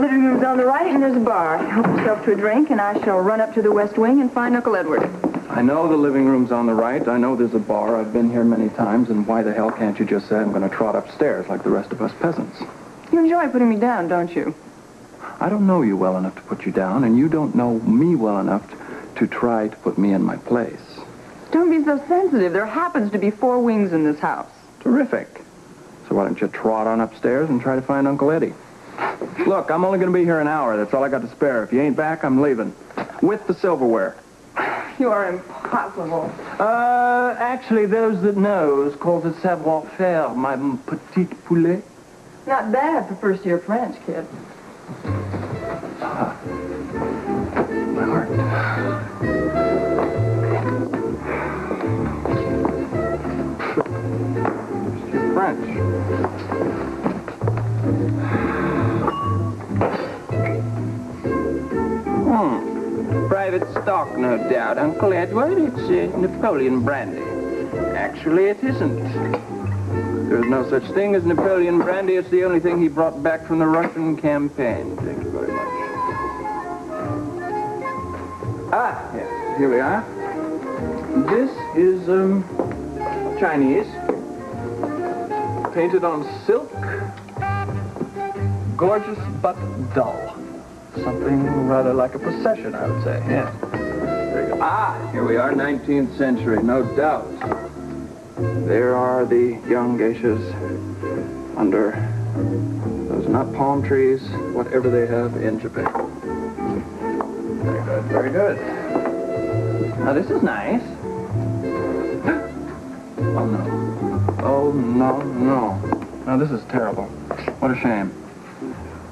living room's on the right, and there's a bar. Help yourself to a drink, and I shall run up to the West Wing and find Uncle Edward. I know the living room's on the right. I know there's a bar. I've been here many times, and why the hell can't you just say I'm going to trot upstairs like the rest of us peasants? You enjoy putting me down, don't you? I don't know you well enough to put you down, and you don't know me well enough to try to put me in my place. Don't be so sensitive. There happens to be 4 wings in this house. Terrific. So why don't you trot on upstairs and try to find Uncle Eddie? Look, I'm only going to be here an hour. That's all I got to spare. If you ain't back, I'm leaving. With the silverware. You are impossible. Actually, those that knows calls it savoir-faire, my petit poulet. Not bad for first-year French, kid. My heart. First-year French. Private stock, no doubt. Uncle Edward, it's Napoleon Brandy. Actually, it isn't. There's no such thing as Napoleon Brandy. It's the only thing he brought back from the Russian campaign. Thank you very much. Ah, yes, here we are. This is, Chinese. Painted on silk. Gorgeous but dull. Something rather like a procession, I would say. Yeah. There you go. Ah, here we are, 19th century, no doubt. There are the young geishas under those nut palm trees, whatever they have in Japan. Very good, very good. Now, this is nice. Oh, no. Oh, no, no. Now, this is terrible. What a shame.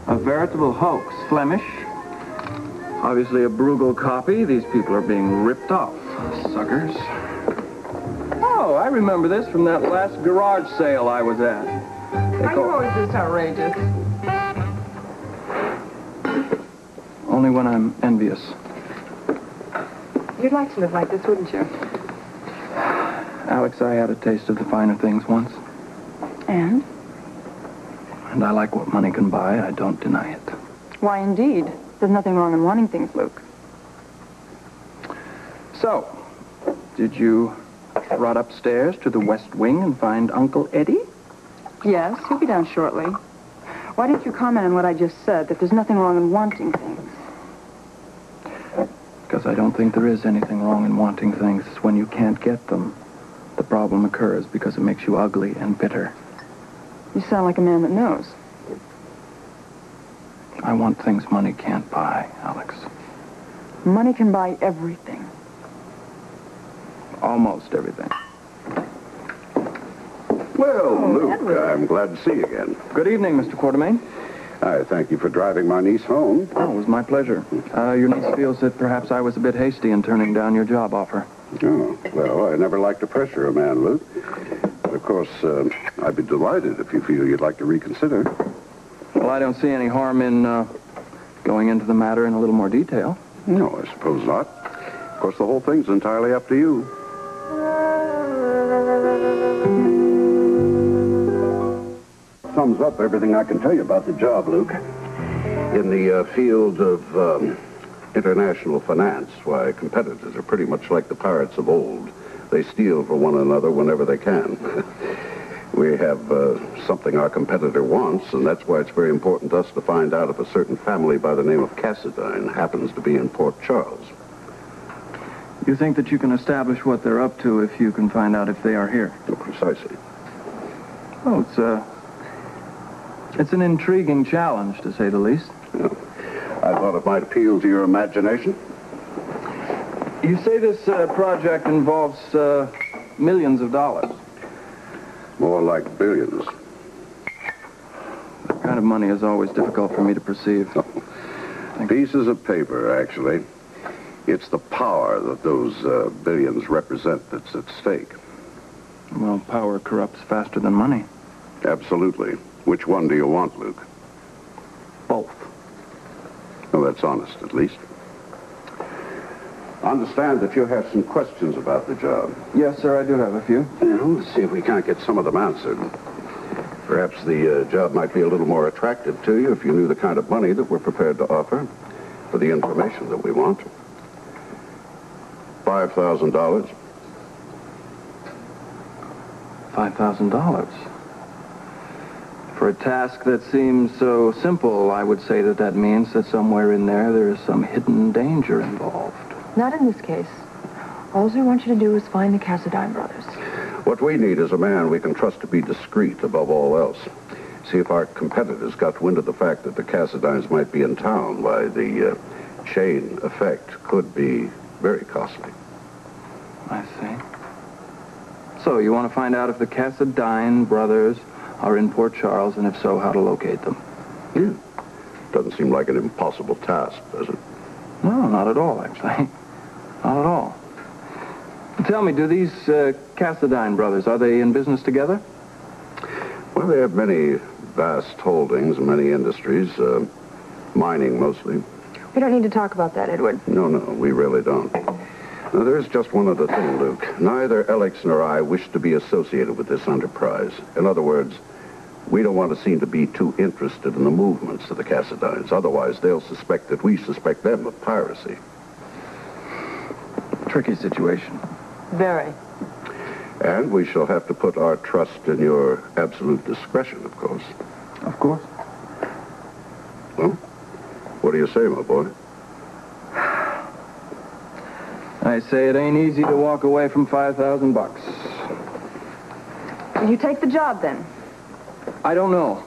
A veritable hoax. Flemish. Obviously a Bruegel copy. These people are being ripped off. Suckers. Oh, I remember this from that last garage sale I was at. Are you always this outrageous? Only when I'm envious. You'd like to live like this, wouldn't you? Alex, I had a taste of the finer things once. And? And I like what money can buy. I don't deny it. Why, indeed. There's nothing wrong in wanting things, Luke. So, did you trot upstairs to the West Wing and find Uncle Eddie? Yes, he'll be down shortly. Why didn't you comment on what I just said, that there's nothing wrong in wanting things? Because I don't think there is anything wrong in wanting things. It's when you can't get them. The problem occurs because it makes you ugly and bitter. You sound like a man that knows. I want things money can't buy, Alex. Money can buy everything. Almost everything. Well, Luke, Edward. I'm glad to see you again. Good evening, Mr. Quartermain. I thank you for driving my niece home. Oh, it was my pleasure. Your niece feels that perhaps I was a bit hasty in turning down your job offer. Oh, well, I never like to pressure a man, Luke. But of course, I'd be delighted if you feel you'd like to reconsider. Well, I don't see any harm in going into the matter in a little more detail. No, I suppose not. Of course, the whole thing's entirely up to you. Sums up everything I can tell you about the job, Luke. In the field of international finance, why, competitors are pretty much like the pirates of old. They steal from one another whenever they can. We have something our competitor wants, and that's why it's very important to us to find out if a certain family by the name of Cassadine happens to be in Port Charles. You think that you can establish what they're up to if you can find out if they are here? Oh, precisely. Oh, it's an intriguing challenge, to say the least. Yeah. I thought it might appeal to your imagination. You say this project involves millions of dollars. More like billions. That kind of money is always difficult for me to perceive. Pieces of paper, actually. It's the power that those billions represent that's at stake. Well, power corrupts faster than money. Absolutely. Which one do you want, Luke? Both. Well, that's honest, at least. I understand that you have some questions about the job. Yes, sir, I do have a few. Well, let's see if we can't get some of them answered. Perhaps the job might be a little more attractive to you if you knew the kind of money that we're prepared to offer for the information that we want. $5,000. $5,000. For a task that seems so simple, I would say that that means that somewhere in there is some hidden danger involved. Not in this case. All we want you to do is find the Cassadine brothers. What we need is a man we can trust to be discreet above all else. See, if our competitors got wind of the fact that the Cassadines might be in town, why, the chain effect could be very costly. I see. So you want to find out if the Cassadine brothers are in Port Charles, and if so, how to locate them? Yeah. Doesn't seem like an impossible task, does it? No, not at all, actually. Not at all. Tell me, do these Cassadine brothers, are they in business together? Well, they have many vast holdings in many industries, mining mostly. We don't need to talk about that, Edward. No, we really don't. Now, there's just one other thing, Luke. Neither Alex nor I wish to be associated with this enterprise. In other words, we don't want to seem to be too interested in the movements of the Cassadines. Otherwise, they'll suspect that we suspect them of piracy. Tricky situation. Very. And we shall have to put our trust in your absolute discretion, of course. Of course. Well, what do you say, my boy? I say it ain't easy to walk away from $5,000. Will you take the job, then? I don't know.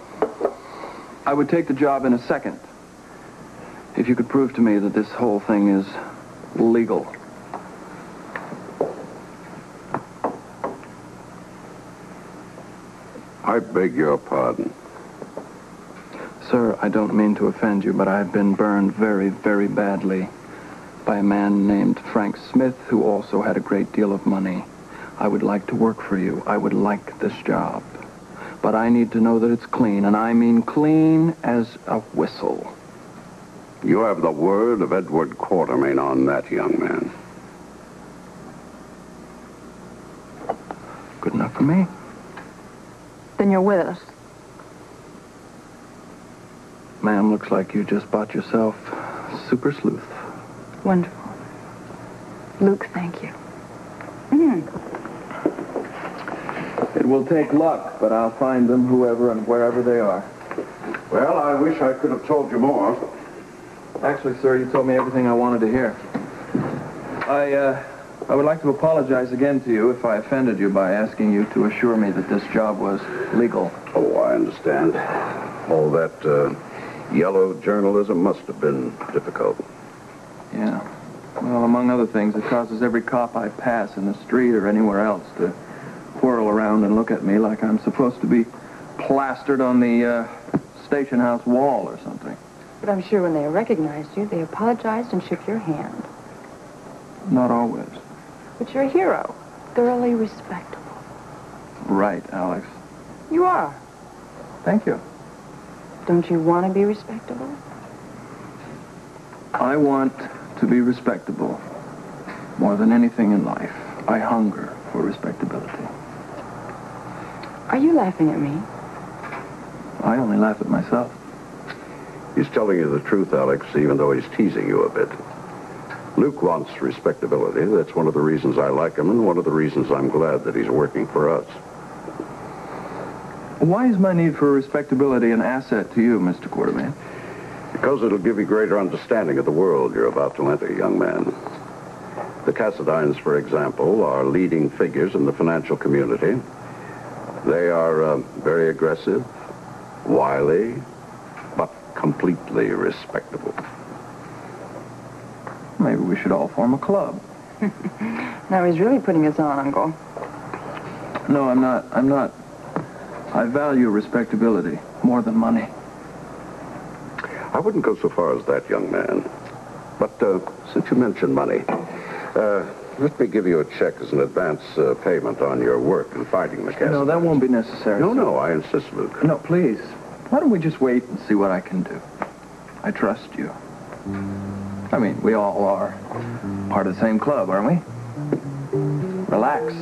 I would take the job in a second. If you could prove to me that this whole thing is legal. I beg your pardon. Sir, I don't mean to offend you, but I've been burned very, very badly by a man named Frank Smith, who also had a great deal of money. I would like to work for you. I would like this job. But I need to know that it's clean, and I mean clean as a whistle. You have the word of Edward Quartermain on that, young man. Good enough for me. Then you're with us. Ma'am, looks like you just bought yourself Super Sleuth. Wonderful. Luke, thank you. It will take luck, but I'll find them whoever and wherever they are. Well, I wish I could have told you more. Actually, sir, you told me everything I wanted to hear. I would like to apologize again to you if I offended you by asking you to assure me that this job was legal. Oh, I understand. All that yellow journalism must have been difficult. Yeah. Well, among other things, it causes every cop I pass in the street or anywhere else to whirl around and look at me like I'm supposed to be plastered on the station house wall or something. But I'm sure when they recognized you, they apologized and shook your hand. Not always. But you're a hero. Thoroughly respectable. Right, Alex. You are. Thank you. Don't you want to be respectable? I want to be respectable more than anything in life. I hunger for respectability. Are you laughing at me? I only laugh at myself. He's telling you the truth, Alex, even though he's teasing you a bit. Luke wants respectability. That's one of the reasons I like him, and one of the reasons I'm glad that he's working for us. Why is my need for respectability an asset to you, Mr. Quartermain? Because it'll give you greater understanding of the world you're about to enter, young man. The Cassadines, for example, are leading figures in the financial community. They are very aggressive, wily, but completely respectable. Maybe we should all form a club. Now he's really putting us on, Uncle. No, I'm not. I value respectability more than money. I wouldn't go so far as that, young man. But since you mentioned money, let me give you a check as an advance payment on your work in finding the Cassadines. No, that won't be necessary. No, I insist, Luke. No, please. Why don't we just wait and see what I can do? I trust you. I mean, we all are part of the same club, aren't we? Relax.